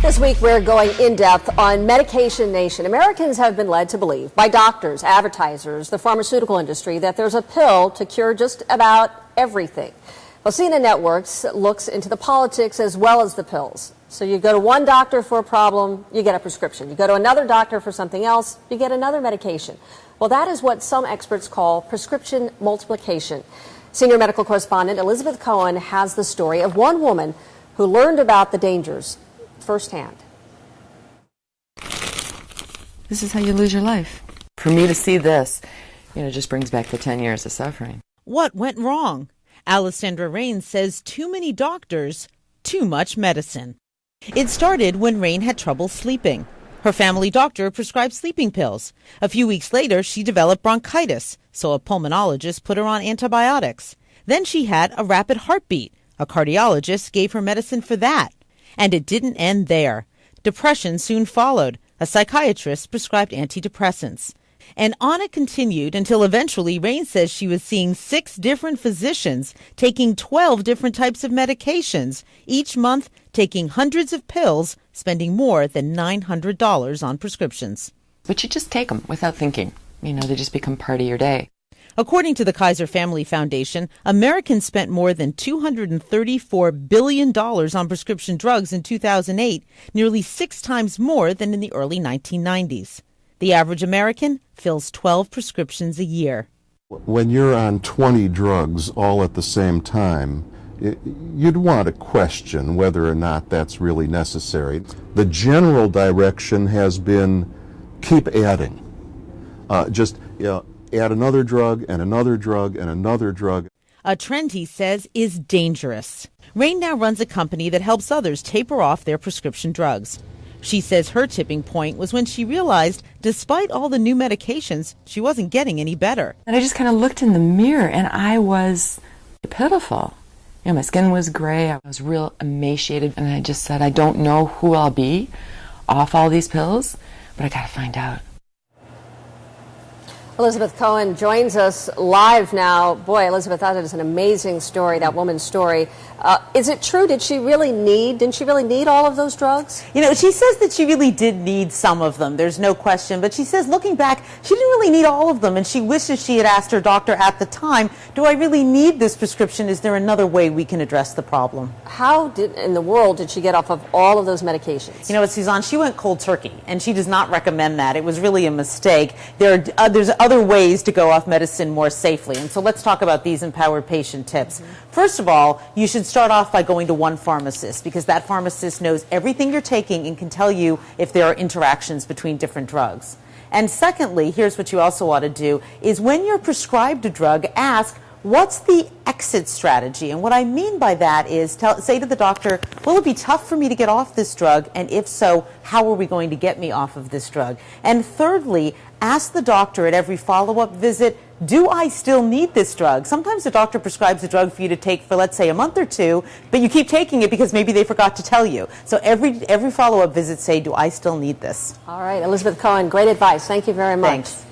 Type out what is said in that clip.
This week, we're going in depth on Medication Nation. Americans have been led to believe by doctors, advertisers, the pharmaceutical industry that there's a pill to cure just about everything. Well, CNN Networks looks into the politics as well as the pills. So you go to one doctor for a problem, you get a prescription. You go to another doctor for something else, you get another medication. Well, that is what some experts call prescription multiplication. Senior medical correspondent Elizabeth Cohen has the story of one woman who learned about the dangers firsthand. This is how you lose your life. For me to see this, just brings back the 10 years of suffering. What went wrong? Alessandra Rain says too many doctors, too much medicine. It started when Rain had trouble sleeping. Her family doctor prescribed sleeping pills. A few weeks later, she developed bronchitis, so a pulmonologist put her on antibiotics. Then she had a rapid heartbeat. A cardiologist gave her medicine for that. And it didn't end there. Depression soon followed. A psychiatrist prescribed antidepressants. And on it continued until eventually Rain says she was seeing 6 different physicians, taking 12 different types of medications, each month taking hundreds of pills, spending more than $900 on prescriptions. But you just take them without thinking. They just become part of your day. According to the Kaiser Family Foundation, Americans spent more than $234 billion on prescription drugs in 2008, nearly 6 times more than in the early 1990s. The average American fills 12 prescriptions a year. When you're on 20 drugs all at the same time, you'd want to question whether or not that's really necessary. The general direction has been keep adding. Add another drug and another drug and another drug. A trend, he says, is dangerous. Rain now runs a company that helps others taper off their prescription drugs. She says her tipping point was when she realized, despite all the new medications, she wasn't getting any better. And I just kind of looked in the mirror and I was pitiful. My skin was gray. I was real emaciated. And I just said, I don't know who I'll be off all these pills, but I got to find out. Elizabeth Cohen joins us live now. Boy, Elizabeth, that is an amazing story, that woman's story. Is it true? Didn't she really need all of those drugs? She says that she really did need some of them. There's no question. But she says, looking back, she didn't really need all of them. And she wishes she had asked her doctor at the time, do I really need this prescription? Is there another way we can address the problem? How in the world did she get off of all of those medications? Suzanne, she went cold turkey, and she does not recommend that. It was really a mistake. There's other ways to go off medicine more safely. And so let's talk about these empowered patient tips. First of all, you should start off by going to one pharmacist, because that pharmacist knows everything you're taking and can tell you if there are interactions between different drugs. And secondly, here's what you also ought to do, is when you're prescribed a drug, ask, what's the exit strategy? And what I mean by that is say to the doctor, will it be tough for me to get off this drug? And if so, how are we going to get me off of this drug? And thirdly, ask the doctor at every follow-up visit, do I still need this drug? Sometimes the doctor prescribes a drug for you to take for, let's say, a month or 2, but you keep taking it because maybe they forgot to tell you. So every follow-up visit, say, do I still need this? All right, Elizabeth Cohen, great advice. Thank you very much. Thanks.